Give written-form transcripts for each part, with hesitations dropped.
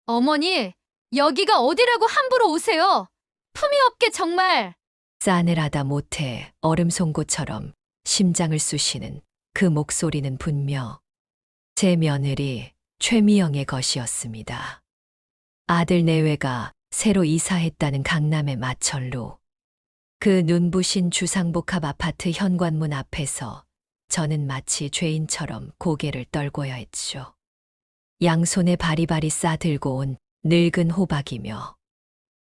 어머니, 여기가 어디라고 함부로 오세요? 품이 없게 정말. 싸늘하다 못해 얼음 송곳처럼 심장을 쑤시는 그 목소리는 분명 제 며느리 최미영의 것이었습니다. 아들 내외가 새로 이사했다는 강남의 마천루. 그 눈부신 주상복합 아파트 현관문 앞에서 저는 마치 죄인처럼 고개를 떨궈야 했죠. 양손에 바리바리 싸들고 온 늙은 호박이며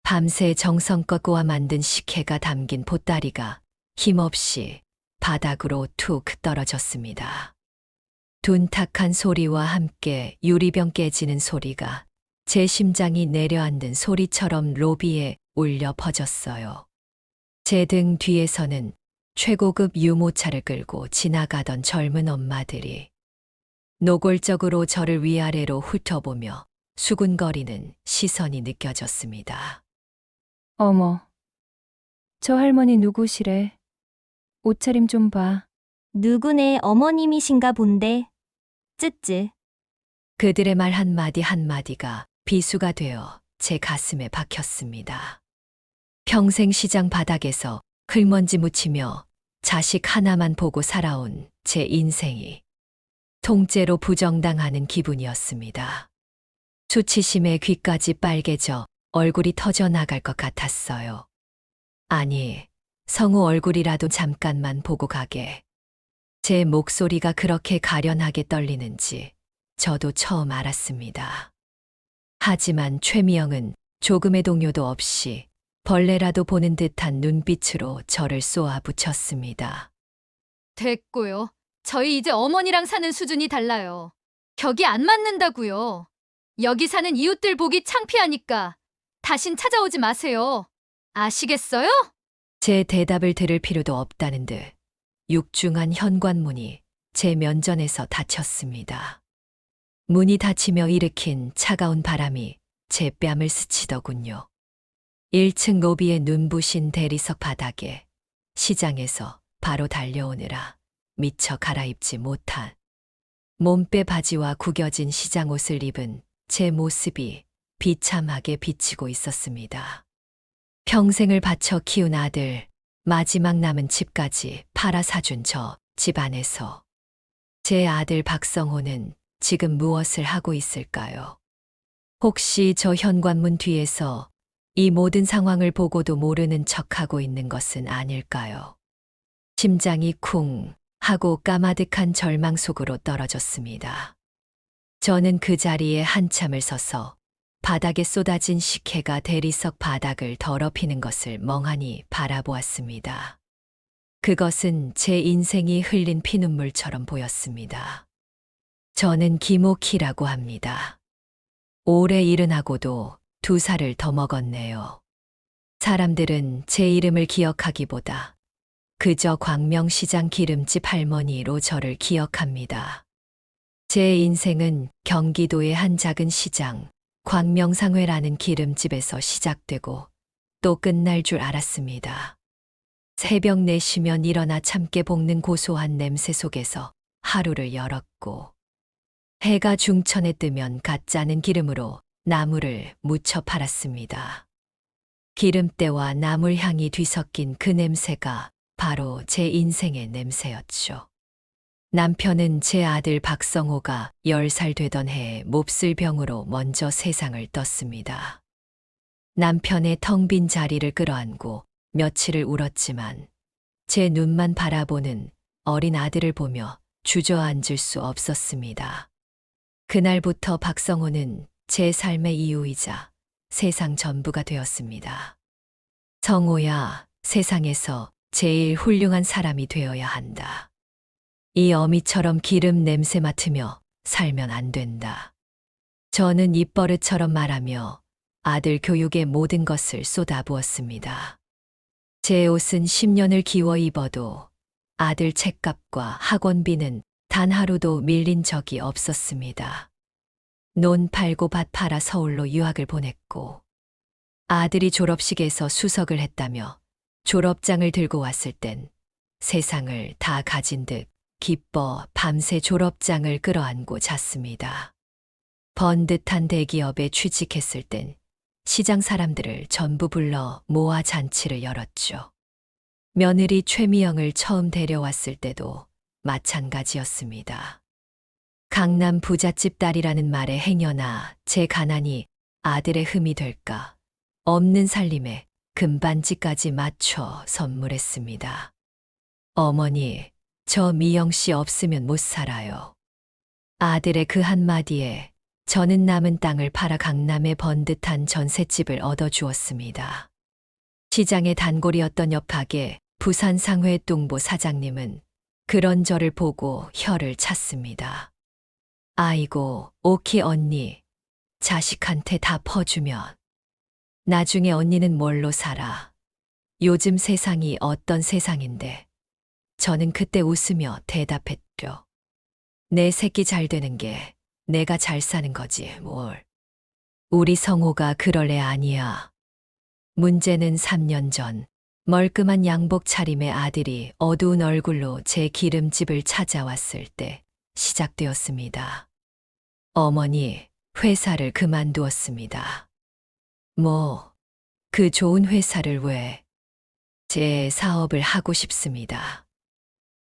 밤새 정성껏 구워 만든 식혜가 담긴 보따리가 힘없이 바닥으로 툭 떨어졌습니다. 둔탁한 소리와 함께 유리병 깨지는 소리가 제 심장이 내려앉는 소리처럼 로비에 울려 퍼졌어요. 제 등 뒤에서는 최고급 유모차를 끌고 지나가던 젊은 엄마들이 노골적으로 저를 위아래로 훑어보며 수군거리는 시선이 느껴졌습니다. 어머, 저 할머니 누구시래? 옷차림 좀 봐. 누구네 어머님이신가 본데. 쯔쯔. 그들의 말 한마디 한마디가 비수가 되어 제 가슴에 박혔습니다. 평생 시장 바닥에서 흙먼지 묻히며 자식 하나만 보고 살아온 제 인생이 통째로 부정당하는 기분이었습니다. 수치심에 귀까지 빨개져 얼굴이 터져나갈 것 같았어요. 아니, 성우 얼굴이라도 잠깐만 보고 가게. 제 목소리가 그렇게 가련하게 떨리는지 저도 처음 알았습니다. 하지만 최미영은 조금의 동요도 없이 벌레라도 보는 듯한 눈빛으로 저를 쏘아붙였습니다. 됐고요. 저희 이제 어머니랑 사는 수준이 달라요. 격이 안 맞는다고요. 여기 사는 이웃들 보기 창피하니까 다신 찾아오지 마세요. 아시겠어요? 제 대답을 들을 필요도 없다는 듯 육중한 현관문이 제 면전에서 닫혔습니다. 문이 닫히며 일으킨 차가운 바람이 제 뺨을 스치더군요. 1층 로비의 눈부신 대리석 바닥에 시장에서 바로 달려오느라 미처 갈아입지 못한 몸빼 바지와 구겨진 시장 옷을 입은 제 모습이 비참하게 비치고 있었습니다. 평생을 바쳐 키운 아들, 마지막 남은 집까지 팔아 사준 저 집안에서 제 아들 박성호는 지금 무엇을 하고 있을까요? 혹시 저 현관문 뒤에서 이 모든 상황을 보고도 모르는 척하고 있는 것은 아닐까요? 심장이 쿵 하고 까마득한 절망 속으로 떨어졌습니다. 저는 그 자리에 한참을 서서 바닥에 쏟아진 식혜가 대리석 바닥을 더럽히는 것을 멍하니 바라보았습니다. 그것은 제 인생이 흘린 피눈물처럼 보였습니다. 저는 김옥희라고 합니다. 올해 70하고도 2살을 더 먹었네요. 사람들은 제 이름을 기억하기보다 그저 광명시장 기름집 할머니로 저를 기억합니다. 제 인생은 경기도의 한 작은 시장, 광명상회라는 기름집에서 시작되고 또 끝날 줄 알았습니다. 새벽 4시면 일어나 참깨 볶는 고소한 냄새 속에서 하루를 열었고 해가 중천에 뜨면 갓 짜는 기름으로 나물을 무쳐 팔았습니다. 기름때와 나물 향이 뒤섞인 그 냄새가 바로 제 인생의 냄새였죠. 남편은 제 아들 박성호가 10살 되던 해에 몹쓸 병으로 먼저 세상을 떴습니다. 남편의 텅 빈 자리를 끌어안고 며칠을 울었지만 제 눈만 바라보는 어린 아들을 보며 주저앉을 수 없었습니다. 그날부터 박성호는 제 삶의 이유이자 세상 전부가 되었습니다. 성호야, 세상에서 제일 훌륭한 사람이 되어야 한다. 이 어미처럼 기름 냄새 맡으며 살면 안 된다. 저는 입버릇처럼 말하며 아들 교육에 모든 것을 쏟아부었습니다. 제 옷은 10년을 기워 입어도 아들 책값과 학원비는 단 하루도 밀린 적이 없었습니다. 논 팔고 밭 팔아 서울로 유학을 보냈고 아들이 졸업식에서 수석을 했다며 졸업장을 들고 왔을 땐 세상을 다 가진 듯 기뻐 밤새 졸업장을 끌어안고 잤습니다. 번듯한 대기업에 취직했을 땐 시장 사람들을 전부 불러 모아 잔치를 열었죠. 며느리 최미영을 처음 데려왔을 때도 마찬가지였습니다. 강남 부잣집 딸이라는 말에 행여나 제 가난이 아들의 흠이 될까 없는 살림에 금반지까지 맞춰 선물했습니다. 어머니, 저 미영 씨 없으면 못 살아요. 아들의 그 한마디에 저는 남은 땅을 팔아 강남의 번듯한 전셋집을 얻어주었습니다. 시장의 단골이었던 옆 가게 부산 상회동보 사장님은 그런 저를 보고 혀를 찼습니다. 아이고, 오키 언니, 자식한테 다 퍼주면 나중에 언니는 뭘로 살아? 요즘 세상이 어떤 세상인데? 저는 그때 웃으며 대답했죠. 내 새끼 잘 되는 게 내가 잘 사는 거지, 뭘. 우리 성호가 그럴 애 아니야. 문제는 3년 전 멀끔한 양복 차림의 아들이 어두운 얼굴로 제 기름집을 찾아왔을 때 시작되었습니다. 어머니, 회사를 그만두었습니다. 뭐, 그 좋은 회사를 왜? 제 사업을 하고 싶습니다.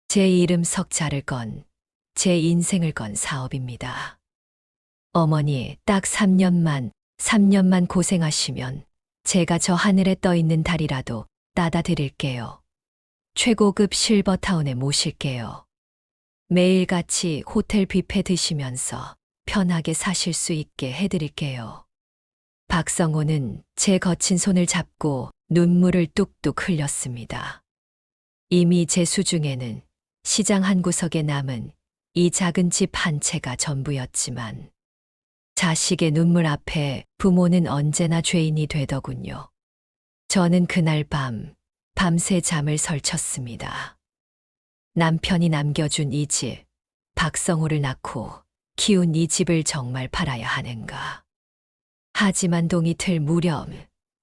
제 이름 석 자를 건, 제 인생을 건 사업입니다. 어머니, 딱 3년만 고생하시면 제가 저 하늘에 떠 있는 달이라도 따다 드릴게요. 최고급 실버타운에 모실게요. 매일같이 호텔 뷔페 드시면서 편하게 사실 수 있게 해드릴게요. 박성호는 제 거친 손을 잡고 눈물을 뚝뚝 흘렸습니다. 이미 제 수중에는 시장 한 구석에 남은 이 작은 집 한 채가 전부였지만 자식의 눈물 앞에 부모는 언제나 죄인이 되더군요. 저는 그날 밤새 잠을 설쳤습니다. 남편이 남겨준 이 집, 박성호를 낳고 키운 이 집을 정말 팔아야 하는가. 하지만 동이 틀 무렵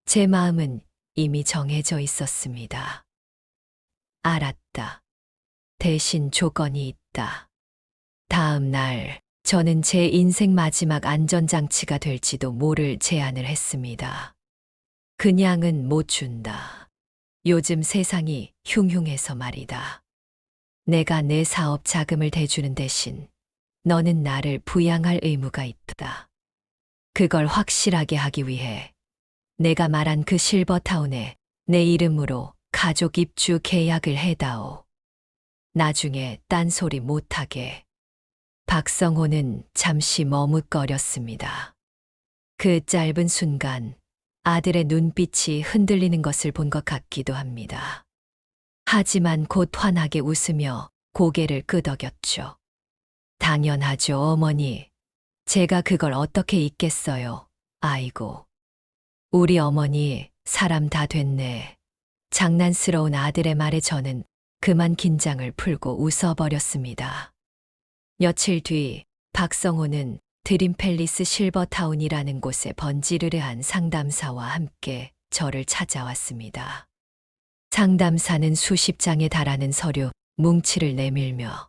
제 마음은 이미 정해져 있었습니다. 알았다. 대신 조건이 있다. 다음 날 저는 제 인생 마지막 안전장치가 될지도 모를 제안을 했습니다. 그냥은 못 준다. 요즘 세상이 흉흉해서 말이다. 내가 내 사업 자금을 대주는 대신 너는 나를 부양할 의무가 있다. 그걸 확실하게 하기 위해 내가 말한 그 실버타운에 내 이름으로 가족 입주 계약을 해다오. 나중에 딴소리 못하게. 박성호는 잠시 머뭇거렸습니다. 그 짧은 순간 아들의 눈빛이 흔들리는 것을 본 것 같기도 합니다. 하지만 곧 환하게 웃으며 고개를 끄덕였죠. 당연하죠, 어머니. 제가 그걸 어떻게 잊겠어요. 아이고. 우리 어머니 사람 다 됐네. 장난스러운 아들의 말에 저는 그만 긴장을 풀고 웃어버렸습니다. 며칠 뒤 박성호는 드림팰리스 실버타운이라는 곳에 번지르르한 상담사와 함께 저를 찾아왔습니다. 상담사는 수십 장에 달하는 서류, 뭉치를 내밀며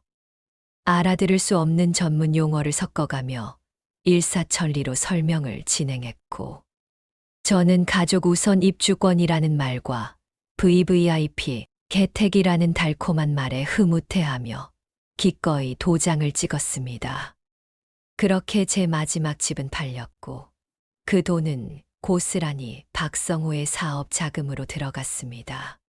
알아들을 수 없는 전문 용어를 섞어가며 일사천리로 설명을 진행했고, 저는 가족 우선 입주권이라는 말과 VVIP, 개택이라는 달콤한 말에 흐뭇해하며 기꺼이 도장을 찍었습니다. 그렇게 제 마지막 집은 팔렸고 그 돈은 고스란히 박성호의 사업 자금으로 들어갔습니다.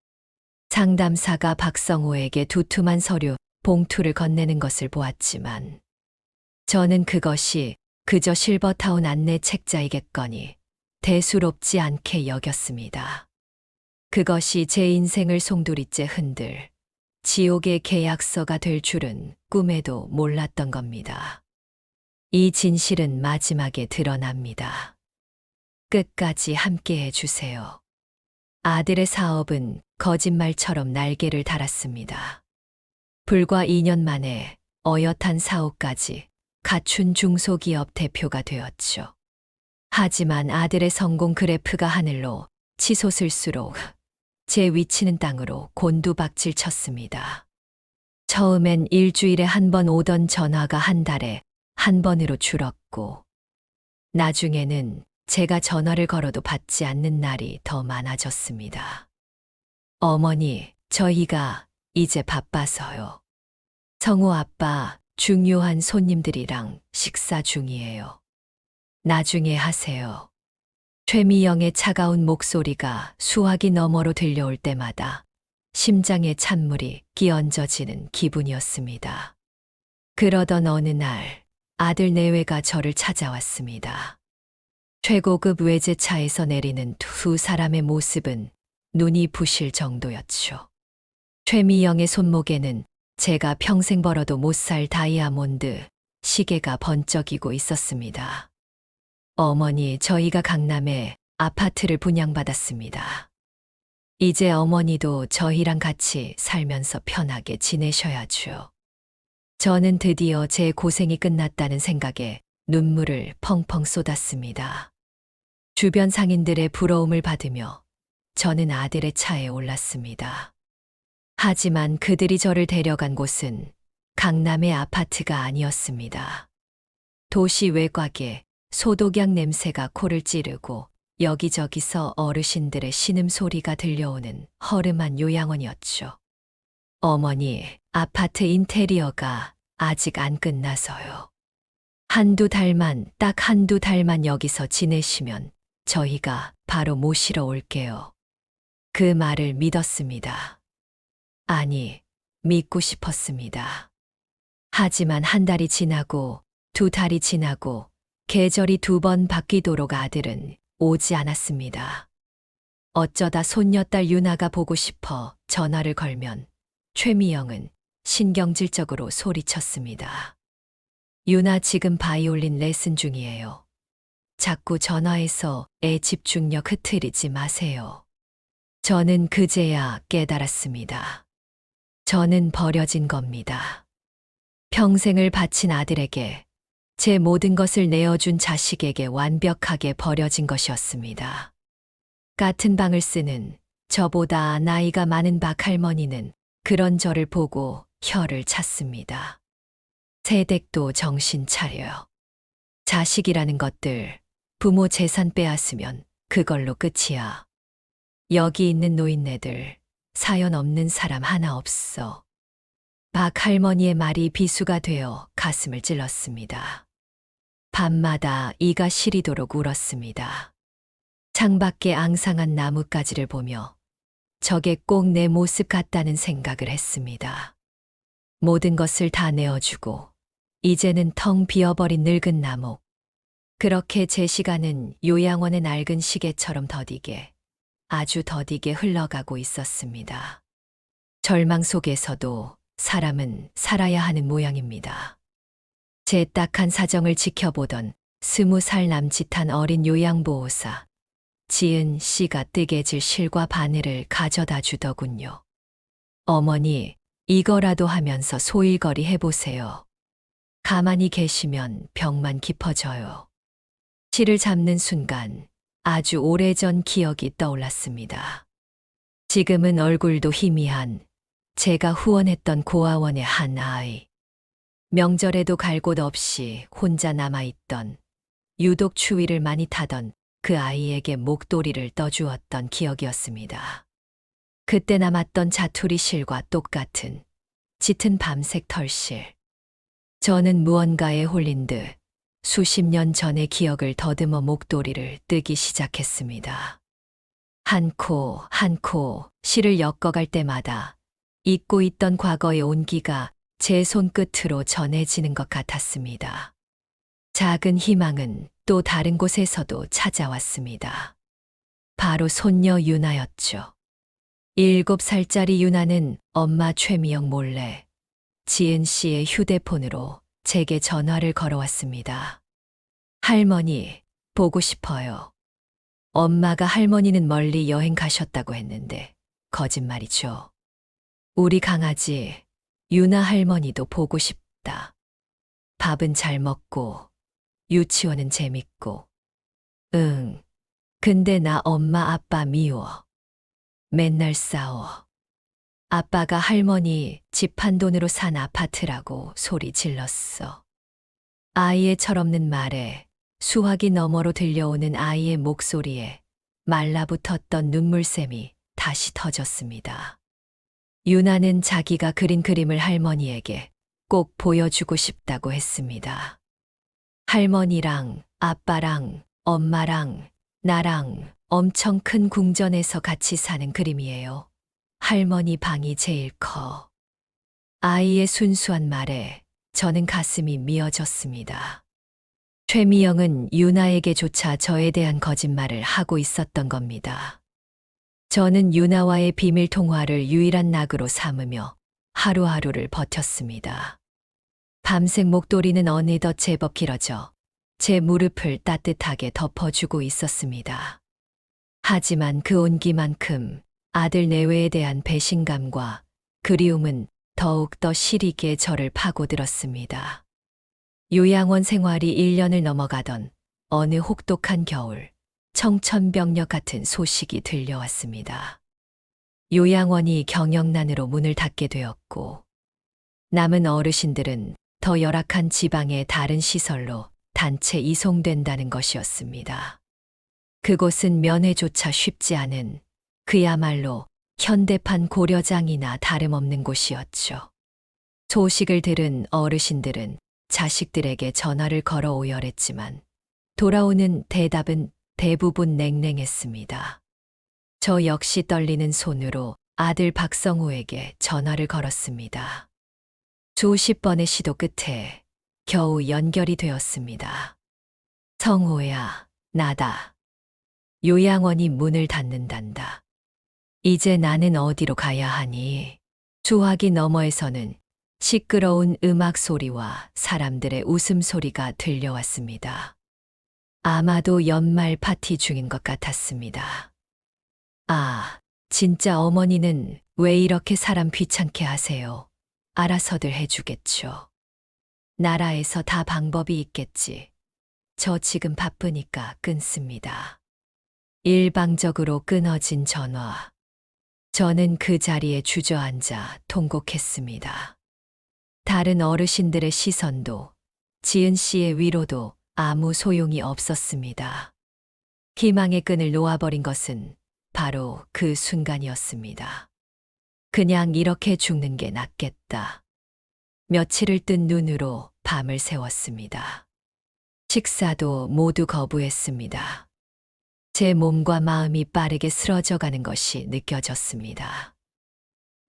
상담사가 박성호에게 두툼한 서류 봉투를 건네는 것을 보았지만 저는 그것이 그저 실버타운 안내 책자이겠거니 대수롭지 않게 여겼습니다. 그것이 제 인생을 송두리째 흔들 지옥의 계약서가 될 줄은 꿈에도 몰랐던 겁니다. 이 진실은 마지막에 드러납니다. 끝까지 함께해 주세요. 아들의 사업은 거짓말처럼 날개를 달았습니다. 불과 2년 만에 어엿한 사업까지 갖춘 중소기업 대표가 되었죠. 하지만 아들의 성공 그래프가 하늘로 치솟을수록 제 위치는 땅으로 곤두박질 쳤습니다. 처음엔 일주일에 한 번 오던 전화가 한 달에 한 번으로 줄었고 나중에는 제가 전화를 걸어도 받지 않는 날이 더 많아졌습니다. 어머니, 저희가 이제 바빠서요. 성우 아빠, 중요한 손님들이랑 식사 중이에요. 나중에 하세요. 최미영의 차가운 목소리가 수화기 너머로 들려올 때마다 심장에 찬물이 끼얹어지는 기분이었습니다. 그러던 어느 날 아들 내외가 저를 찾아왔습니다. 최고급 외제차에서 내리는 두 사람의 모습은 눈이 부실 정도였죠. 최미영의 손목에는 제가 평생 벌어도 못 살 다이아몬드 시계가 번쩍이고 있었습니다. 어머니, 저희가 강남에 아파트를 분양받았습니다. 이제 어머니도 저희랑 같이 살면서 편하게 지내셔야죠. 저는 드디어 제 고생이 끝났다는 생각에 눈물을 펑펑 쏟았습니다. 주변 상인들의 부러움을 받으며 저는 아들의 차에 올랐습니다. 하지만 그들이 저를 데려간 곳은 강남의 아파트가 아니었습니다. 도시 외곽에 소독약 냄새가 코를 찌르고 여기저기서 어르신들의 신음소리가 들려오는 허름한 요양원이었죠. 어머니, 아파트 인테리어가 아직 안 끝나서요. 딱 한두 달만 여기서 지내시면 저희가 바로 모시러 올게요. 그 말을 믿었습니다. 아니, 믿고 싶었습니다. 하지만 한 달이 지나고 두 달이 지나고 계절이 두 번 바뀌도록 아들은 오지 않았습니다. 어쩌다 손녀딸 유나가 보고 싶어 전화를 걸면 최미영은 신경질적으로 소리쳤습니다. 유나 지금 바이올린 레슨 중이에요. 자꾸 전화해서 애 집중력 흐트리지 마세요. 저는 그제야 깨달았습니다. 저는 버려진 겁니다. 평생을 바친 아들에게 제 모든 것을 내어준 자식에게 완벽하게 버려진 것이었습니다. 같은 방을 쓰는 저보다 나이가 많은 박할머니는 그런 저를 보고 혀를 찼습니다. 새댁도 정신 차려요. 자식이라는 것들, 부모 재산 빼앗으면 그걸로 끝이야. 여기 있는 노인네들, 사연 없는 사람 하나 없어. 박할머니의 말이 비수가 되어 가슴을 찔렀습니다. 밤마다 이가 시리도록 울었습니다. 창밖에 앙상한 나뭇가지를 보며 저게 꼭 내 모습 같다는 생각을 했습니다. 모든 것을 다 내어주고 이제는 텅 비어버린 늙은 나무. 그렇게 제 시간은 요양원의 낡은 시계처럼 더디게, 아주 더디게 흘러가고 있었습니다. 절망 속에서도 사람은 살아야 하는 모양입니다. 제 딱한 사정을 지켜보던 20살 남짓한 어린 요양보호사 지은 씨가 뜨개질 실과 바늘을 가져다 주더군요. 어머니, 이거라도 하면서 소일거리 해보세요. 가만히 계시면 병만 깊어져요. 실을 잡는 순간 아주 오래전 기억이 떠올랐습니다. 지금은 얼굴도 희미한 제가 후원했던 고아원의 한 아이. 명절에도 갈 곳 없이 혼자 남아있던, 유독 추위를 많이 타던 그 아이에게 목도리를 떠주었던 기억이었습니다. 그때 남았던 자투리 실과 똑같은 짙은 밤색 털실. 저는 무언가에 홀린 듯 수십 년 전의 기억을 더듬어 목도리를 뜨기 시작했습니다. 한 코 한 코 실을 엮어갈 때마다 잊고 있던 과거의 온기가 제 손끝으로 전해지는 것 같았습니다. 작은 희망은 또 다른 곳에서도 찾아왔습니다. 바로 손녀 유나였죠. 7살짜리 유나는 엄마 최미영 몰래 지은 씨의 휴대폰으로 제게 전화를 걸어왔습니다. 할머니, 보고 싶어요. 엄마가 할머니는 멀리 여행 가셨다고 했는데 거짓말이죠. 우리 강아지 유나 할머니도 보고 싶다. 밥은 잘 먹고 유치원은 재밌고. 응. 근데 나 엄마 아빠 미워. 맨날 싸워. 아빠가 할머니 집 한 돈으로 산 아파트라고 소리 질렀어. 아이의 철없는 말에 수화기 너머로 들려오는 아이의 목소리에 말라붙었던 눈물샘이 다시 터졌습니다. 유나는 자기가 그린 그림을 할머니에게 꼭 보여주고 싶다고 했습니다. 할머니랑 아빠랑 엄마랑 나랑 엄청 큰 궁전에서 같이 사는 그림이에요. 할머니 방이 제일 커. 아이의 순수한 말에 저는 가슴이 미어졌습니다. 최미영은 유나에게조차 저에 대한 거짓말을 하고 있었던 겁니다. 저는 유나와의 비밀 통화를 유일한 낙으로 삼으며 하루하루를 버텼습니다. 밤색 목도리는 어느덧 제법 길어져 제 무릎을 따뜻하게 덮어주고 있었습니다. 하지만 그 온기만큼 아들 내외에 대한 배신감과 그리움은 더욱더 시리게 저를 파고들었습니다. 요양원 생활이 1년을 넘어가던 어느 혹독한 겨울, 청천벽력 같은 소식이 들려왔습니다. 요양원이 경영난으로 문을 닫게 되었고, 남은 어르신들은 더 열악한 지방의 다른 시설로 단체 이송된다는 것이었습니다. 그곳은 면회조차 쉽지 않은 그야말로 현대판 고려장이나 다름없는 곳이었죠. 소식을 들은 어르신들은 자식들에게 전화를 걸어 오열했지만 돌아오는 대답은 대부분 냉랭했습니다. 저 역시 떨리는 손으로 아들 박성호에게 전화를 걸었습니다. 수십 번의 시도 끝에 겨우 연결이 되었습니다. 성호야, 나다. 요양원이 문을 닫는단다. 이제 나는 어디로 가야 하니? 수화기 너머에서는 시끄러운 음악 소리와 사람들의 웃음소리가 들려왔습니다. 아마도 연말 파티 중인 것 같았습니다. 아, 진짜 어머니는 왜 이렇게 사람 귀찮게 하세요? 알아서들 해주겠죠. 나라에서 다 방법이 있겠지. 저 지금 바쁘니까 끊습니다. 일방적으로 끊어진 전화. 저는 그 자리에 주저앉아 통곡했습니다. 다른 어르신들의 시선도, 지은 씨의 위로도 아무 소용이 없었습니다. 희망의 끈을 놓아버린 것은 바로 그 순간이었습니다. 그냥 이렇게 죽는 게 낫겠다. 며칠을 뜬 눈으로 밤을 새웠습니다. 식사도 모두 거부했습니다. 제 몸과 마음이 빠르게 쓰러져 가는 것이 느껴졌습니다.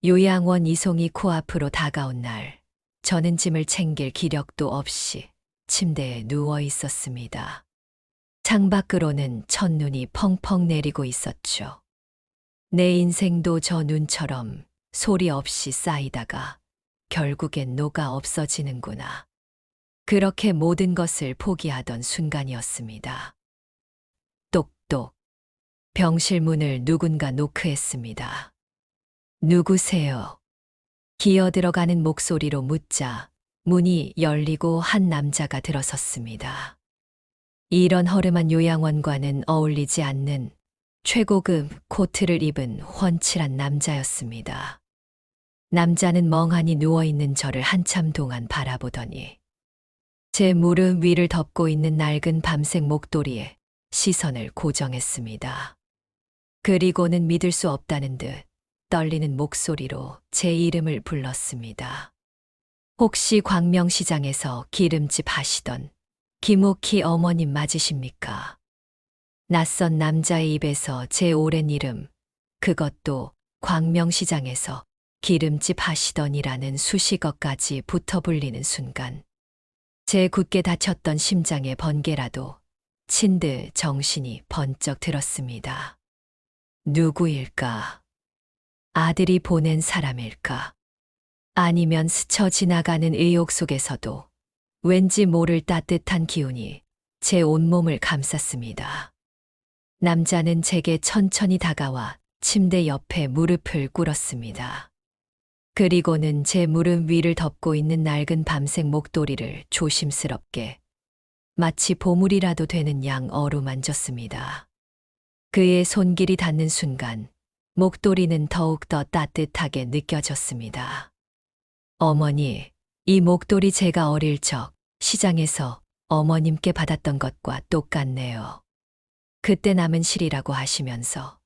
요양원 이송이 코앞으로 다가온 날, 저는 짐을 챙길 기력도 없이 침대에 누워 있었습니다. 창밖으로는 첫눈이 펑펑 내리고 있었죠. 내 인생도 저 눈처럼 소리 없이 쌓이다가 결국엔 녹아 없어지는구나. 그렇게 모든 것을 포기하던 순간이었습니다. 똑똑. 병실 문을 누군가 노크했습니다. 누구세요? 기어들어가는 목소리로 묻자 문이 열리고 한 남자가 들어섰습니다. 이런 허름한 요양원과는 어울리지 않는 최고급 코트를 입은 훤칠한 남자였습니다. 남자는 멍하니 누워있는 저를 한참 동안 바라보더니 제 무릎 위를 덮고 있는 낡은 밤색 목도리에 시선을 고정했습니다. 그리고는 믿을 수 없다는 듯 떨리는 목소리로 제 이름을 불렀습니다. 혹시 광명시장에서 기름집 하시던 김옥희 어머님 맞으십니까? 낯선 남자의 입에서 제 오랜 이름, 그것도 광명시장에서 기름집 하시던이라는 수식어까지 붙어 불리는 순간, 제 굳게 닫혔던 심장의 번개라도 친듯 정신이 번쩍 들었습니다. 누구일까? 아들이 보낸 사람일까? 아니면 스쳐 지나가는 의욕 속에서도 왠지 모를 따뜻한 기운이 제 온몸을 감쌌습니다. 남자는 제게 천천히 다가와 침대 옆에 무릎을 꿇었습니다. 그리고는 제 무릎 위를 덮고 있는 낡은 밤색 목도리를 조심스럽게 마치 보물이라도 되는 양 어루만졌습니다. 그의 손길이 닿는 순간 목도리는 더욱더 따뜻하게 느껴졌습니다. 어머니, 이 목도리 제가 어릴 적 시장에서 어머님께 받았던 것과 똑같네요. 그때 남은 실이라고 하시면서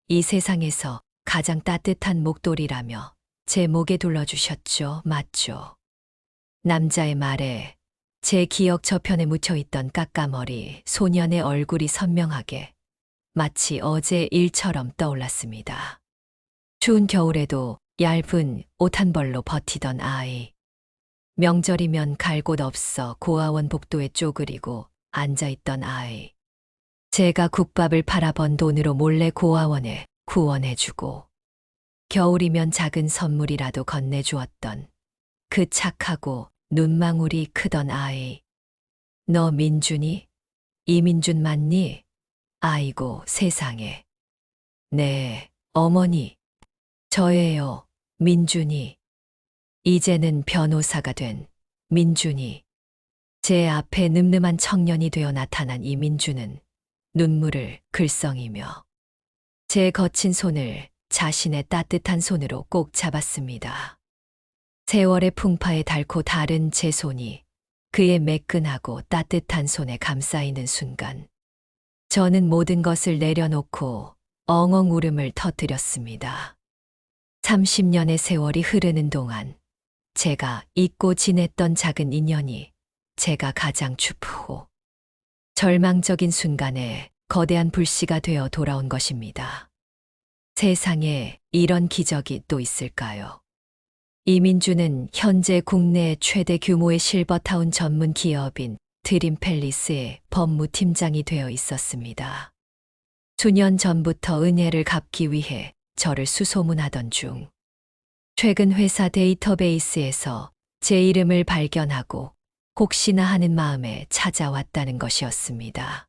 이 세상에서 가장 따뜻한 목도리라며 제 목에 둘러주셨죠. 맞죠? 남자의 말에 제 기억 저편에 묻혀있던 까까머리 소년의 얼굴이 선명하게 마치 어제 일처럼 떠올랐습니다. 추운 겨울에도 얇은 옷 한 벌로 버티던 아이. 명절이면 갈 곳 없어 고아원 복도에 쪼그리고 앉아있던 아이. 제가 국밥을 팔아번 돈으로 몰래 고아원에 구원해주고 겨울이면 작은 선물이라도 건네주었던 그 착하고 눈망울이 크던 아이. 너 민준이? 이민준 맞니? 아이고 세상에. 네, 어머니. 저예요, 민준이. 이제는 변호사가 된 민준이. 제 앞에 늠름한 청년이 되어 나타난 이 민준은 눈물을 글썽이며 제 거친 손을 자신의 따뜻한 손으로 꼭 잡았습니다. 세월의 풍파에 닳고 다른 제 손이 그의 매끈하고 따뜻한 손에 감싸이는 순간 저는 모든 것을 내려놓고 엉엉 울음을 터뜨렸습니다. 30년의 세월이 흐르는 동안 제가 잊고 지냈던 작은 인연이 제가 가장 추프고 절망적인 순간에 거대한 불씨가 되어 돌아온 것입니다. 세상에 이런 기적이 또 있을까요? 이민주는 현재 국내 최대 규모의 실버타운 전문 기업인 드림팰리스의 법무팀장이 되어 있었습니다. 수년 전부터 은혜를 갚기 위해 저를 수소문하던 중 최근 회사 데이터베이스에서 제 이름을 발견하고 혹시나 하는 마음에 찾아왔다는 것이었습니다.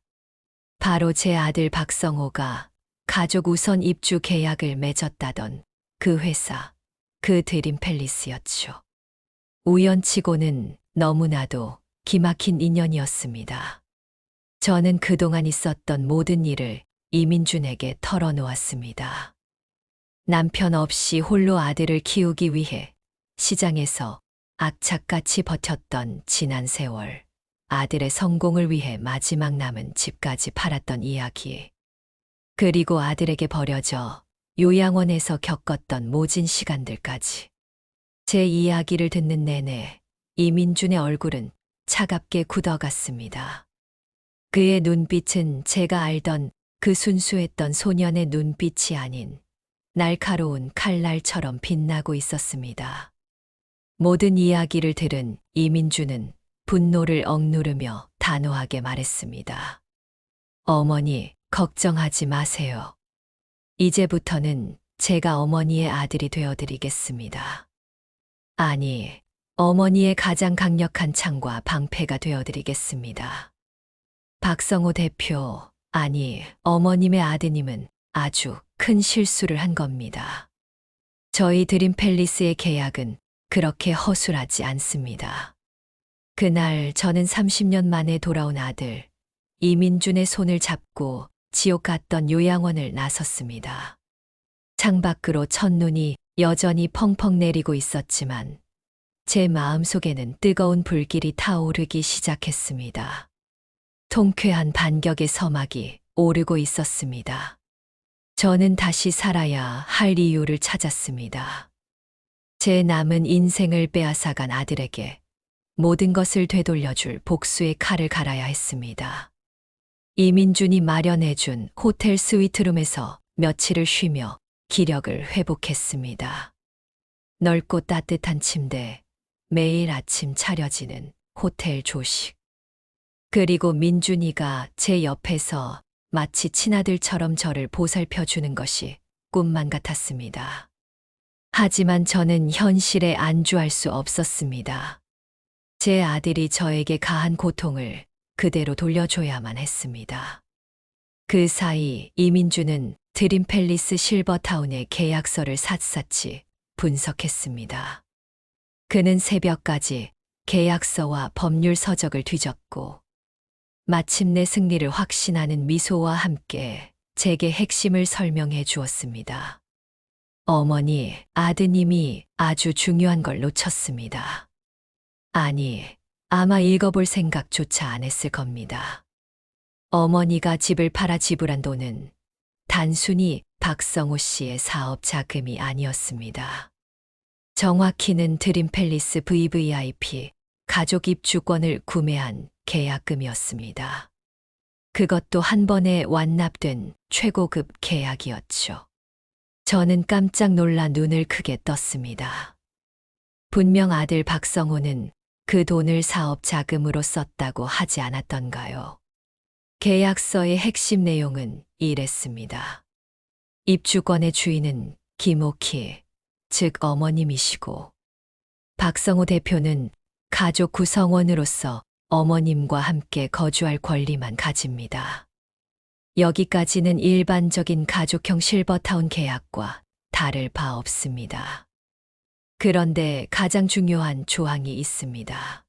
바로 제 아들 박성호가 가족 우선 입주 계약을 맺었다던 그 회사, 그 드림팰리스였죠. 우연치고는 너무나도 기막힌 인연이었습니다. 저는 그동안 있었던 모든 일을 이민준에게 털어놓았습니다. 남편 없이 홀로 아들을 키우기 위해 시장에서 악착같이 버텼던 지난 세월, 아들의 성공을 위해 마지막 남은 집까지 팔았던 이야기, 그리고 아들에게 버려져 요양원에서 겪었던 모진 시간들까지. 제 이야기를 듣는 내내 이민준의 얼굴은 차갑게 굳어갔습니다. 그의 눈빛은 제가 알던 그 순수했던 소년의 눈빛이 아닌 날카로운 칼날처럼 빛나고 있었습니다. 모든 이야기를 들은 이민주는 분노를 억누르며 단호하게 말했습니다. 어머니, 걱정하지 마세요. 이제부터는 제가 어머니의 아들이 되어드리겠습니다. 아니, 어머니의 가장 강력한 창과 방패가 되어드리겠습니다. 박성호 대표, 아니, 어머님의 아드님은 아주 큰 실수를 한 겁니다. 저희 드림팰리스의 계약은 그렇게 허술하지 않습니다. 그날 저는 30년 만에 돌아온 아들, 이민준의 손을 잡고 지옥 같던 요양원을 나섰습니다. 창밖으로 첫눈이 여전히 펑펑 내리고 있었지만 제 마음속에는 뜨거운 불길이 타오르기 시작했습니다. 통쾌한 반격의 서막이 오르고 있었습니다. 저는 다시 살아야 할 이유를 찾았습니다. 제 남은 인생을 빼앗아간 아들에게 모든 것을 되돌려줄 복수의 칼을 갈아야 했습니다. 이민준이 마련해준 호텔 스위트룸에서 며칠을 쉬며 기력을 회복했습니다. 넓고 따뜻한 침대, 매일 아침 차려지는 호텔 조식. 그리고 민준이가 제 옆에서 마치 친아들처럼 저를 보살펴 주는 것이 꿈만 같았습니다. 하지만 저는 현실에 안주할 수 없었습니다. 제 아들이 저에게 가한 고통을 그대로 돌려줘야만 했습니다. 그 사이 이민주는 드림팰리스 실버타운의 계약서를 샅샅이 분석했습니다. 그는 새벽까지 계약서와 법률 서적을 뒤졌고 마침내 승리를 확신하는 미소와 함께 제게 핵심을 설명해 주었습니다. 어머니, 아드님이 아주 중요한 걸 놓쳤습니다. 아니, 아마 읽어볼 생각조차 안 했을 겁니다. 어머니가 집을 팔아 지불한 돈은 단순히 박성호 씨의 사업 자금이 아니었습니다. 정확히는 드림팰리스 VVIP 가족 입주권을 구매한 계약금이었습니다. 그것도 한 번에 완납된 최고급 계약이었죠. 저는 깜짝 놀라 눈을 크게 떴습니다. 분명 아들 박성호는 그 돈을 사업 자금으로 썼다고 하지 않았던가요? 계약서의 핵심 내용은 이랬습니다. 입주권의 주인은 김옥희, 즉 어머님이시고, 박성호 대표는 가족 구성원으로서 어머님과 함께 거주할 권리만 가집니다. 여기까지는 일반적인 가족형 실버타운 계약과 다를 바 없습니다. 그런데 가장 중요한 조항이 있습니다.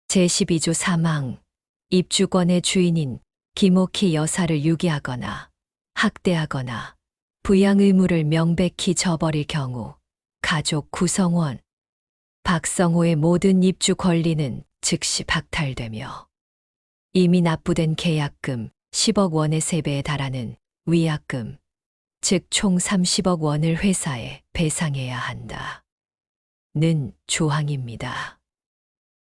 제12조 3항, 입주권의 주인인 김옥희 여사를 유기하거나 학대하거나 부양 의무를 명백히 저버릴 경우 가족 구성원 박성호의 모든 입주 권리는 즉시 박탈되며 이미 납부된 계약금 10억 원의 3배에 달하는 위약금, 즉 총 30억 원을 회사에 배상해야 한다. 는 조항입니다.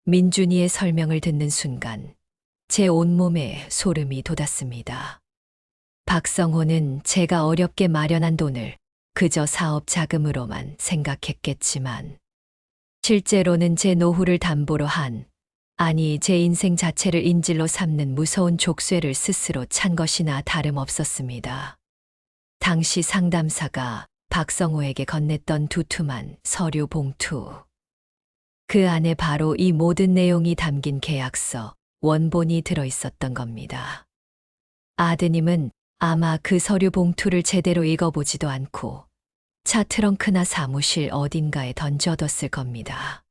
민준이의 설명을 듣는 순간 제 온몸에 소름이 돋았습니다. 박성호는 제가 어렵게 마련한 돈을 그저 사업 자금으로만 생각했겠지만 실제로는 제 노후를 담보로 한, 아니 제 인생 자체를 인질로 삼는 무서운 족쇄를 스스로 찬 것이나 다름없었습니다. 당시 상담사가 박성호에게 건넸던 두툼한 서류 봉투. 그 안에 바로 이 모든 내용이 담긴 계약서, 원본이 들어있었던 겁니다. 아드님은 아마 그 서류 봉투를 제대로 읽어보지도 않고 차 트렁크나 사무실 어딘가에 던져뒀을 겁니다.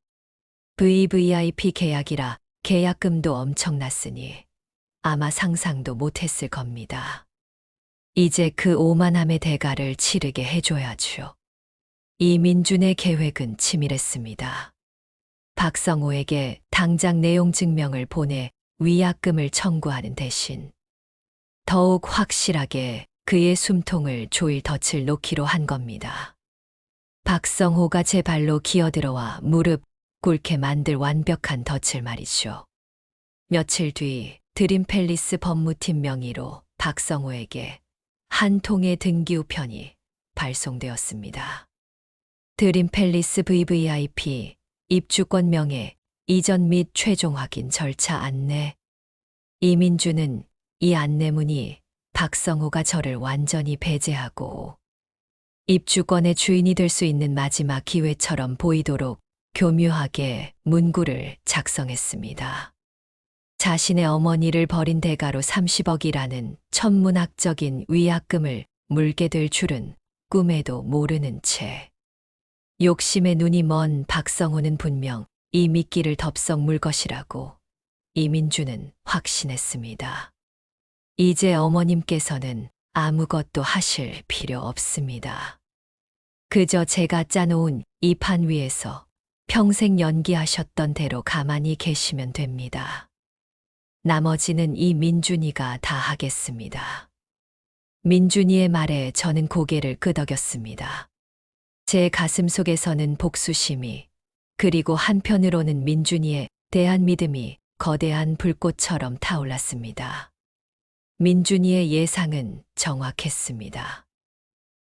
VVIP 계약이라 계약금도 엄청났으니 아마 상상도 못했을 겁니다. 이제 그 오만함의 대가를 치르게 해줘야죠. 이민준의 계획은 치밀했습니다. 박성호에게 당장 내용 증명을 보내 위약금을 청구하는 대신 더욱 확실하게 그의 숨통을 조일 덫을 놓기로 한 겁니다. 박성호가 제 발로 기어들어와 무릎 꿇게 만들 완벽한 덫을 말이죠. 며칠 뒤 드림팰리스 법무팀 명의로 박성호에게 한 통의 등기우편이 발송되었습니다. 드림팰리스 VVIP 입주권 명예 이전 및 최종 확인 절차 안내. 이민주는 이 안내문이 박성호가 저를 완전히 배제하고 입주권의 주인이 될 수 있는 마지막 기회처럼 보이도록 교묘하게 문구를 작성했습니다. 자신의 어머니를 버린 대가로 30억이라는 천문학적인 위약금을 물게 될 줄은 꿈에도 모르는 채. 욕심에 눈이 먼 박성호는 분명 이 미끼를 덥석 물 것이라고 이민주는 확신했습니다. 이제 어머님께서는 아무것도 하실 필요 없습니다. 그저 제가 짜놓은 이 판 위에서 평생 연기하셨던 대로 가만히 계시면 됩니다. 나머지는 이 민준이가 다 하겠습니다. 민준이의 말에 저는 고개를 끄덕였습니다. 제 가슴 속에서는 복수심이, 그리고 한편으로는 민준이에 대한 믿음이 거대한 불꽃처럼 타올랐습니다. 민준이의 예상은 정확했습니다.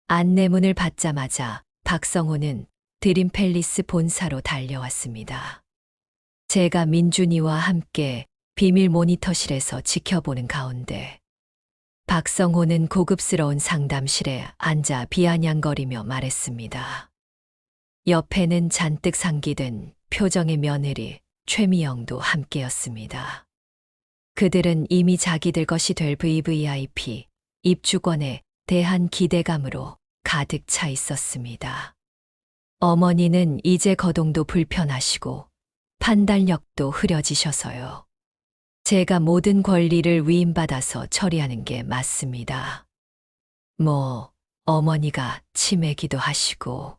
안내문을 받자마자 박성호는 드림팰리스 본사로 달려왔습니다. 제가 민준이와 함께 비밀 모니터실에서 지켜보는 가운데 박성호는 고급스러운 상담실에 앉아 비아냥거리며 말했습니다. 옆에는 잔뜩 상기된 표정의 며느리 최미영도 함께였습니다. 그들은 이미 자기들 것이 될 VVIP 입주권에 대한 기대감으로 가득 차 있었습니다. 어머니는 이제 거동도 불편하시고 판단력도 흐려지셔서요. 제가 모든 권리를 위임받아서 처리하는 게 맞습니다. 어머니가 치매기도 하시고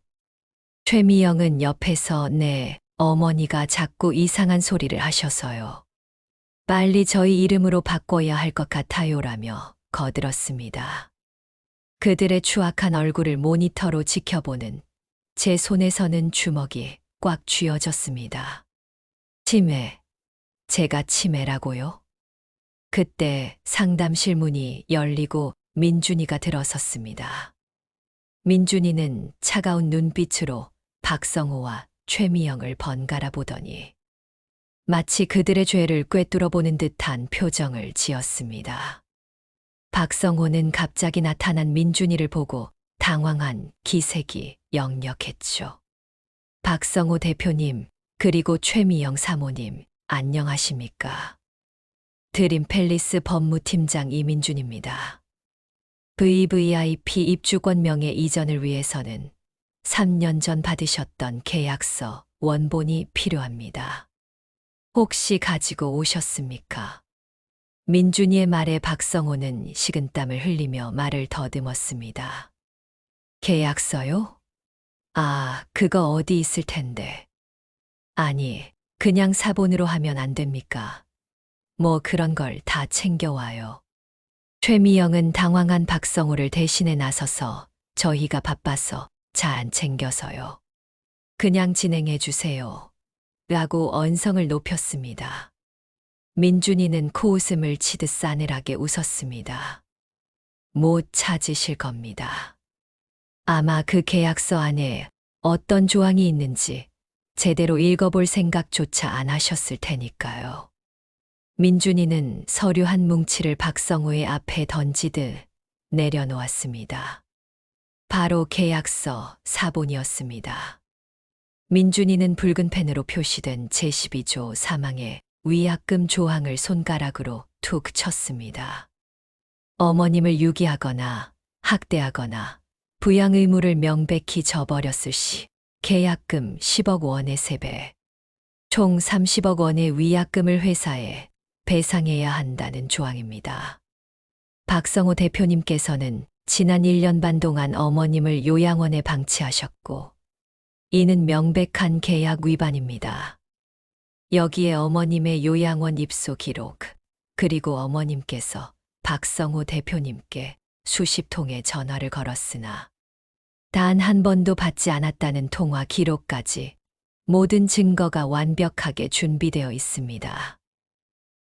최미영은 옆에서 네, 어머니가 자꾸 이상한 소리를 하셔서요. 빨리 저희 이름으로 바꿔야 할 것 같아요라며 거들었습니다. 그들의 추악한 얼굴을 모니터로 지켜보는 제 손에서는 주먹이 꽉 쥐어졌습니다. 치매. 제가 치매라고요? 그때 상담실 문이 열리고 민준이가 들어섰습니다. 민준이는 차가운 눈빛으로 박성호와 최미영을 번갈아 보더니 마치 그들의 죄를 꿰뚫어 보는 듯한 표정을 지었습니다. 박성호는 갑자기 나타난 민준이를 보고 당황한 기색이 역력했죠. 박성호 대표님, 그리고 최미영 사모님, 안녕하십니까? 드림 팰리스 법무팀장 이민준입니다. VVIP 입주권 명예 이전을 위해서는 3년 전 받으셨던 계약서 원본이 필요합니다. 혹시 가지고 오셨습니까? 민준이의 말에 박성호는 식은땀을 흘리며 말을 더듬었습니다. 계약서요? 아, 그거 어디 있을 텐데. 아니, 그냥 사본으로 하면 안 됩니까? 뭐 그런 걸 다 챙겨와요. 최미영은 당황한 박성호를 대신해 나서서 저희가 바빠서 잘 안 챙겨서요. 그냥 진행해 주세요. 라고 언성을 높였습니다. 민준이는 코웃음을 치듯 싸늘하게 웃었습니다. 못 찾으실 겁니다. 아마 그 계약서 안에 어떤 조항이 있는지 제대로 읽어볼 생각조차 안 하셨을 테니까요. 민준이는 서류 한 뭉치를 박성호의 앞에 던지듯 내려놓았습니다. 바로 계약서 사본이었습니다. 민준이는 붉은 펜으로 표시된 제12조 사망의 위약금 조항을 손가락으로 툭 쳤습니다. 어머님을 유기하거나 학대하거나 부양 의무를 명백히 저버렸을 시 계약금 10억 원의 세배, 총 30억 원의 위약금을 회사에 배상해야 한다는 조항입니다. 박성호 대표님께서는 지난 1년 반 동안 어머님을 요양원에 방치하셨고, 이는 명백한 계약 위반입니다. 여기에 어머님의 요양원 입소 기록, 그리고 어머님께서 박성호 대표님께 수십 통의 전화를 걸었으나 단 한 번도 받지 않았다는 통화 기록까지 모든 증거가 완벽하게 준비되어 있습니다.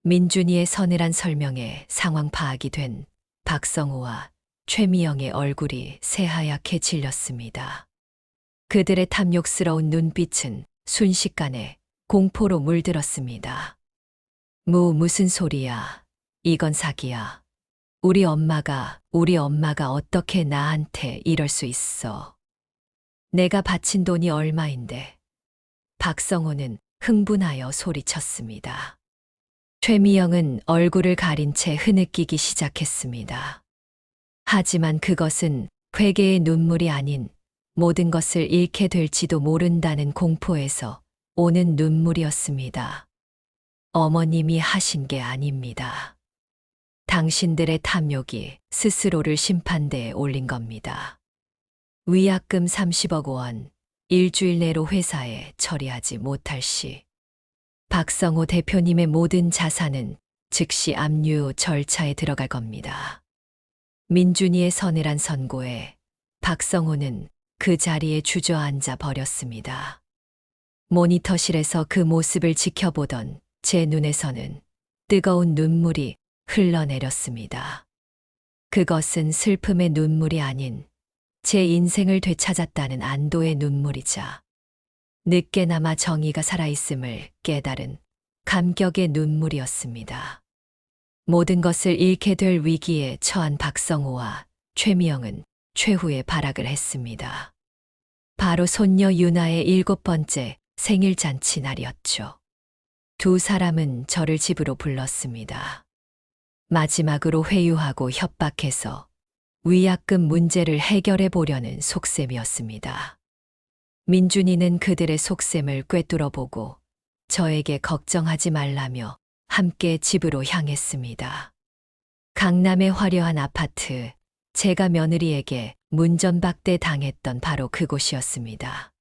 민준이의 서늘한 설명에 상황 파악이 된 박성호와 최미영의 얼굴이 새하얗게 질렸습니다. 그들의 탐욕스러운 눈빛은 순식간에 공포로 물들었습니다. 무슨 소리야. 이건 사기야. 우리 엄마가 어떻게 나한테 이럴 수 있어. 내가 바친 돈이 얼마인데. 박성호는 흥분하여 소리쳤습니다. 최미영은 얼굴을 가린 채 흐느끼기 시작했습니다. 하지만 그것은 회개의 눈물이 아닌 모든 것을 잃게 될지도 모른다는 공포에서 오는 눈물이었습니다. 어머님이 하신 게 아닙니다. 당신들의 탐욕이 스스로를 심판대에 올린 겁니다. 위약금 30억 원, 일주일 내로 회사에 처리하지 못할 시 박성호 대표님의 모든 자산은 즉시 압류 절차에 들어갈 겁니다. 민준이의 서늘한 선고에 박성호는 그 자리에 주저앉아 버렸습니다. 모니터실에서 그 모습을 지켜보던 제 눈에서는 뜨거운 눈물이 흘러내렸습니다. 그것은 슬픔의 눈물이 아닌 제 인생을 되찾았다는 안도의 눈물이자 늦게나마 정의가 살아있음을 깨달은 감격의 눈물이었습니다. 모든 것을 잃게 될 위기에 처한 박성호와 최미영은 최후의 발악을 했습니다. 바로 손녀 유나의 7번째 생일 잔치 날이었죠. 두 사람은 저를 집으로 불렀습니다. 마지막으로 회유하고 협박해서 위약금 문제를 해결해 보려는 속셈이었습니다. 민준이는 그들의 속셈을 꿰뚫어보고 저에게 걱정하지 말라며 함께 집으로 향했습니다. 강남의 화려한 아파트, 제가 며느리에게 문전박대 당했던 바로 그곳이었습니다.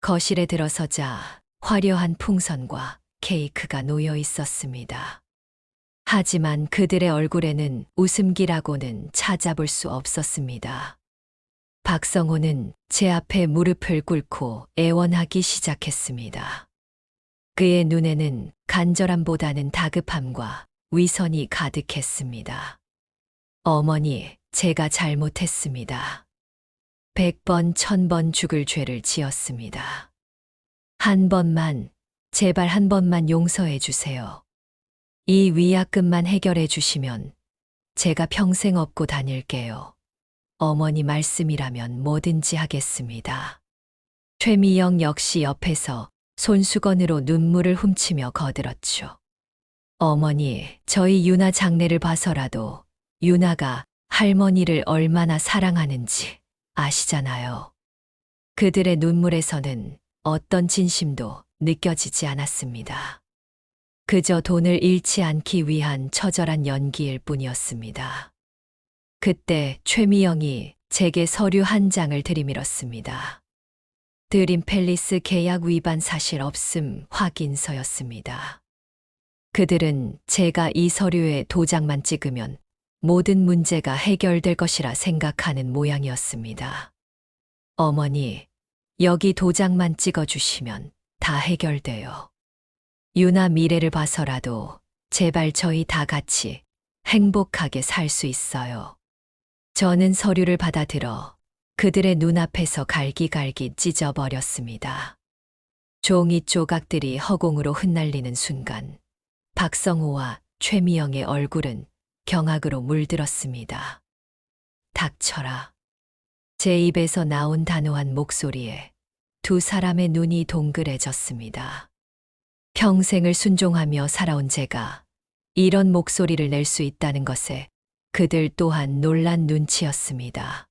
거실에 들어서자 화려한 풍선과 케이크가 놓여 있었습니다. 하지만 그들의 얼굴에는 웃음기라고는 찾아볼 수 없었습니다. 박성호는 제 앞에 무릎을 꿇고 애원하기 시작했습니다. 그의 눈에는 간절함보다는 다급함과 위선이 가득했습니다. 어머니, 제가 잘못했습니다. 100번, 1000번 죽을 죄를 지었습니다. 한 번만, 제발 한 번만 용서해 주세요. 이 위약금만 해결해 주시면 제가 평생 업고 다닐게요. 어머니 말씀이라면 뭐든지 하겠습니다. 최미영 역시 옆에서 손수건으로 눈물을 훔치며 거들었죠. 어머니, 저희 유나 장례를 봐서라도 유나가 할머니를 얼마나 사랑하는지 아시잖아요. 그들의 눈물에서는 어떤 진심도 느껴지지 않았습니다. 그저 돈을 잃지 않기 위한 처절한 연기일 뿐이었습니다. 그때 최미영이 제게 서류 한 장을 들이밀었습니다. 드림 팰리스 계약 위반 사실 없음 확인서였습니다. 그들은 제가 이 서류에 도장만 찍으면 모든 문제가 해결될 것이라 생각하는 모양이었습니다. 어머니, 여기 도장만 찍어주시면 다 해결돼요. 유나 미래를 봐서라도 제발 저희 다 같이 행복하게 살 수 있어요. 저는 서류를 받아들어 그들의 눈앞에서 갈기갈기 찢어버렸습니다. 종이 조각들이 허공으로 흩날리는 순간 박성호와 최미영의 얼굴은 경악으로 물들었습니다. 닥쳐라. 제 입에서 나온 단호한 목소리에 두 사람의 눈이 동그래졌습니다. 평생을 순종하며 살아온 제가 이런 목소리를 낼 수 있다는 것에 그들 또한 놀란 눈치였습니다.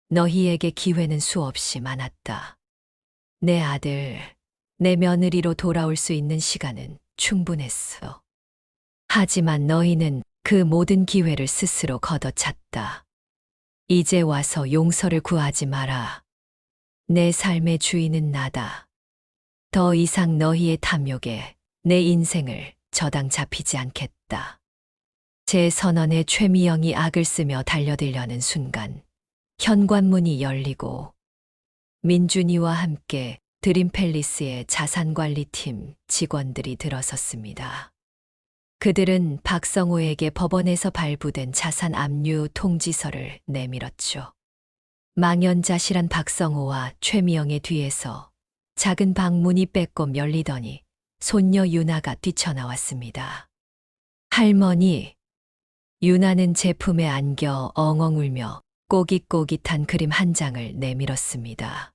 너희에게 기회는 수없이 많았다. 내 아들, 내 며느리로 돌아올 수 있는 시간은 충분했어. 하지만 너희는 그 모든 기회를 스스로 걷어찼다. 이제 와서 용서를 구하지 마라. 내 삶의 주인은 나다. 더 이상 너희의 탐욕에 내 인생을 저당 잡히지 않겠다. 제 선언에 최미영이 악을 쓰며 달려들려는 순간 현관문이 열리고 민준이와 함께 드림팰리스의 자산관리팀 직원들이 들어섰습니다. 그들은 박성호에게 법원에서 발부된 자산 압류 통지서를 내밀었죠. 망연자실한 박성호와 최미영의 뒤에서 작은 방문이 빼꼼 열리더니 손녀 유나가 뛰쳐나왔습니다. 할머니, 유나는 제품에 안겨 엉엉 울며 꼬깃꼬깃한 그림 한 장을 내밀었습니다.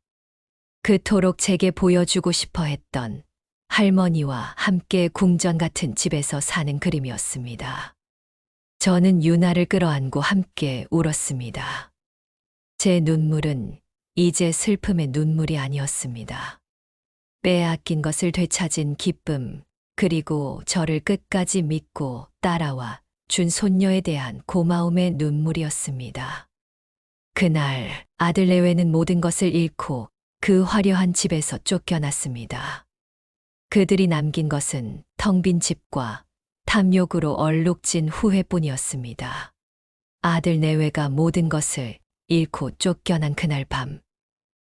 그토록 제게 보여주고 싶어 했던 할머니와 함께 궁전 같은 집에서 사는 그림이었습니다. 저는 유나를 끌어안고 함께 울었습니다. 제 눈물은 이제 슬픔의 눈물이 아니었습니다. 빼앗긴 것을 되찾은 기쁨, 그리고 저를 끝까지 믿고 따라와 준 손녀에 대한 고마움의 눈물이었습니다. 그날 아들 내외는 모든 것을 잃고 그 화려한 집에서 쫓겨났습니다. 그들이 남긴 것은 텅 빈 집과 탐욕으로 얼룩진 후회뿐이었습니다. 아들 내외가 모든 것을 잃고 쫓겨난 그날 밤,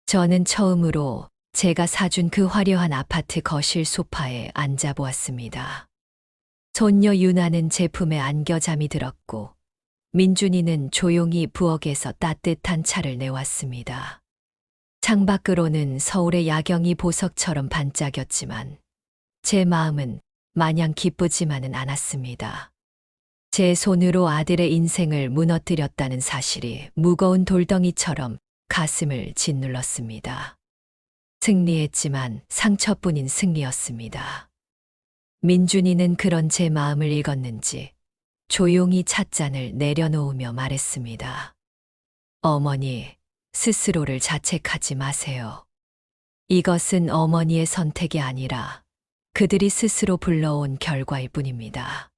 저는 처음으로 제가 사준 그 화려한 아파트 거실 소파에 앉아보았습니다. 손녀 유나는 제품에 안겨 잠이 들었고 민준이는 조용히 부엌에서 따뜻한 차를 내왔습니다. 창밖으로는 서울의 야경이 보석처럼 반짝였지만 제 마음은 마냥 기쁘지만은 않았습니다. 제 손으로 아들의 인생을 무너뜨렸다는 사실이 무거운 돌덩이처럼 가슴을 짓눌렀습니다. 승리했지만 상처뿐인 승리였습니다. 민준이는 그런 제 마음을 읽었는지 조용히 찻잔을 내려놓으며 말했습니다. 어머니, 스스로를 자책하지 마세요. 이것은 어머니의 선택이 아니라 그들이 스스로 불러온 결과일 뿐입니다.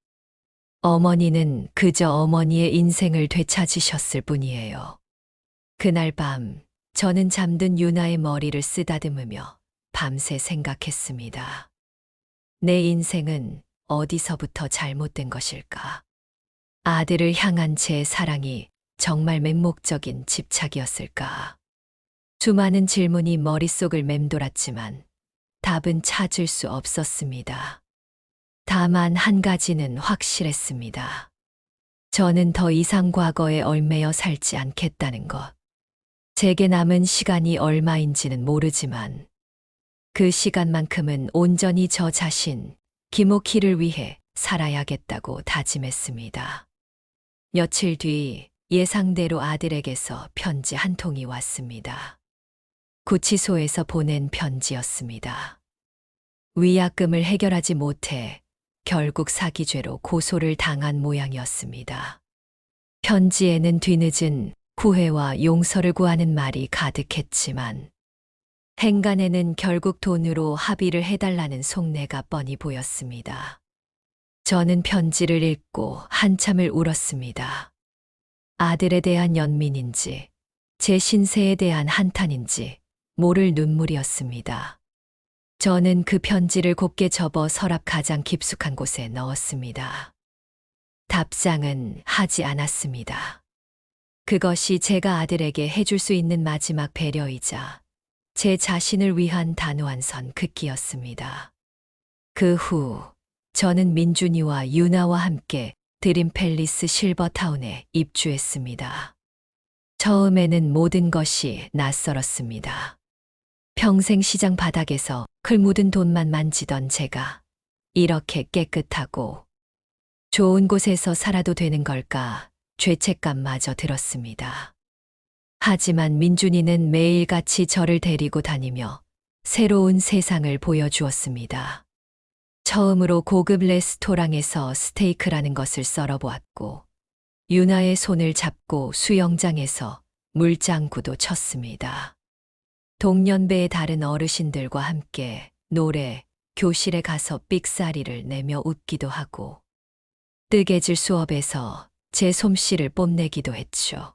어머니는 그저 어머니의 인생을 되찾으셨을 뿐이에요. 그날 밤 저는 잠든 유나의 머리를 쓰다듬으며 밤새 생각했습니다. 내 인생은 어디서부터 잘못된 것일까? 아들을 향한 제 사랑이 정말 맹목적인 집착이었을까? 수많은 질문이 머릿속을 맴돌았지만 답은 찾을 수 없었습니다. 다만 한 가지는 확실했습니다. 저는 더 이상 과거에 얽매여 살지 않겠다는 것. 제게 남은 시간이 얼마인지는 모르지만 그 시간만큼은 온전히 저 자신, 김옥희를 위해 살아야겠다고 다짐했습니다. 며칠 뒤 예상대로 아들에게서 편지 한 통이 왔습니다. 구치소에서 보낸 편지였습니다. 위약금을 해결하지 못해 결국 사기죄로 고소를 당한 모양이었습니다. 편지에는 뒤늦은 후회와 용서를 구하는 말이 가득했지만 행간에는 결국 돈으로 합의를 해달라는 속내가 뻔히 보였습니다. 저는 편지를 읽고 한참을 울었습니다. 아들에 대한 연민인지 제 신세에 대한 한탄인지 모를 눈물이었습니다. 저는 그 편지를 곱게 접어 서랍 가장 깊숙한 곳에 넣었습니다. 답장은 하지 않았습니다. 그것이 제가 아들에게 해줄 수 있는 마지막 배려이자 제 자신을 위한 단호한 선 긋기였습니다. 그 후 저는 민준이와 유나와 함께 드림 팰리스 실버타운에 입주했습니다. 처음에는 모든 것이 낯설었습니다. 평생 시장 바닥에서 클 묻은 돈만 만지던 제가 이렇게 깨끗하고 좋은 곳에서 살아도 되는 걸까 죄책감마저 들었습니다. 하지만 민준이는 매일같이 저를 데리고 다니며 새로운 세상을 보여주었습니다. 처음으로 고급 레스토랑에서 스테이크라는 것을 썰어보았고 유나의 손을 잡고 수영장에서 물장구도 쳤습니다. 동년배의 다른 어르신들과 함께 노래, 교실에 가서 삑사리를 내며 웃기도 하고 뜨개질 수업에서 제 솜씨를 뽐내기도 했죠.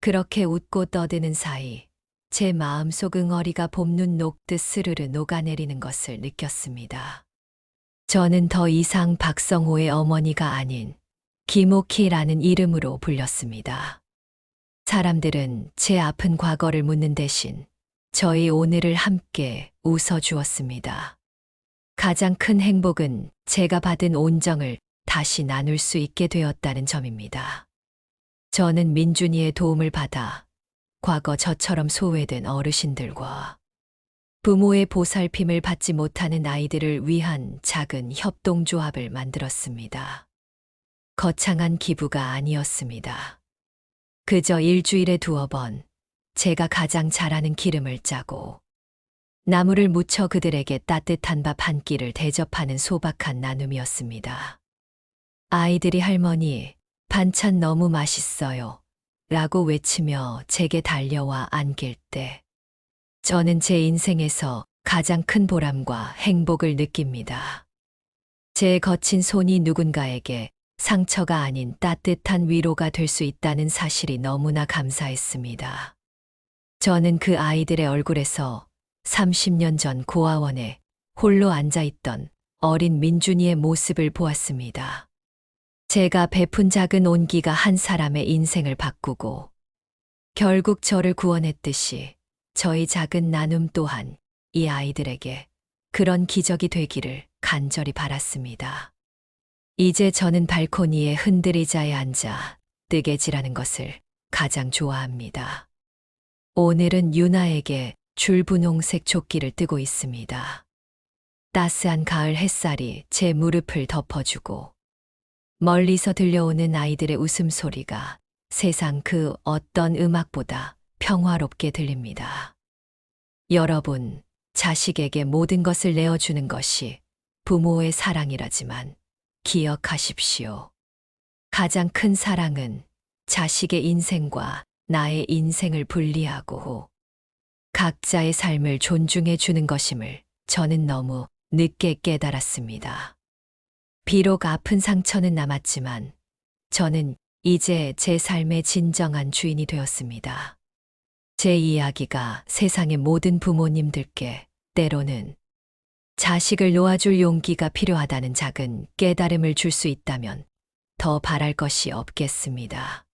그렇게 웃고 떠드는 사이 제 마음속 응어리가 봄눈 녹듯 스르르 녹아내리는 것을 느꼈습니다. 저는 더 이상 박성호의 어머니가 아닌 김옥희라는 이름으로 불렸습니다. 사람들은 제 아픈 과거를 묻는 대신 저희 오늘을 함께 웃어주었습니다. 가장 큰 행복은 제가 받은 온정을 다시 나눌 수 있게 되었다는 점입니다. 저는 민준이의 도움을 받아 과거 저처럼 소외된 어르신들과 부모의 보살핌을 받지 못하는 아이들을 위한 작은 협동조합을 만들었습니다. 거창한 기부가 아니었습니다. 그저 일주일에 2번 제가 가장 잘하는 기름을 짜고 나물을 무쳐 그들에게 따뜻한 밥 한 끼를 대접하는 소박한 나눔이었습니다. 아이들이 할머니, 반찬 너무 맛있어요. 라고 외치며 제게 달려와 안길 때 저는 제 인생에서 가장 큰 보람과 행복을 느낍니다. 제 거친 손이 누군가에게 상처가 아닌 따뜻한 위로가 될 수 있다는 사실이 너무나 감사했습니다. 저는 그 아이들의 얼굴에서 30년 전 고아원에 홀로 앉아있던 어린 민준이의 모습을 보았습니다. 제가 베푼 작은 온기가 한 사람의 인생을 바꾸고 결국 저를 구원했듯이 저희 작은 나눔 또한 이 아이들에게 그런 기적이 되기를 간절히 바랐습니다. 이제 저는 발코니에 흔들의자에 앉아 뜨개질하는 것을 가장 좋아합니다. 오늘은 유나에게 줄분홍색 조끼를 뜨고 있습니다. 따스한 가을 햇살이 제 무릎을 덮어주고 멀리서 들려오는 아이들의 웃음소리가 세상 그 어떤 음악보다 평화롭게 들립니다. 여러분, 자식에게 모든 것을 내어주는 것이 부모의 사랑이라지만 기억하십시오. 가장 큰 사랑은 자식의 인생과 나의 인생을 분리하고 각자의 삶을 존중해 주는 것임을 저는 너무 늦게 깨달았습니다. 비록 아픈 상처는 남았지만 저는 이제 제 삶의 진정한 주인이 되었습니다. 제 이야기가 세상의 모든 부모님들께 때로는 자식을 놓아줄 용기가 필요하다는 작은 깨달음을 줄 수 있다면 더 바랄 것이 없겠습니다.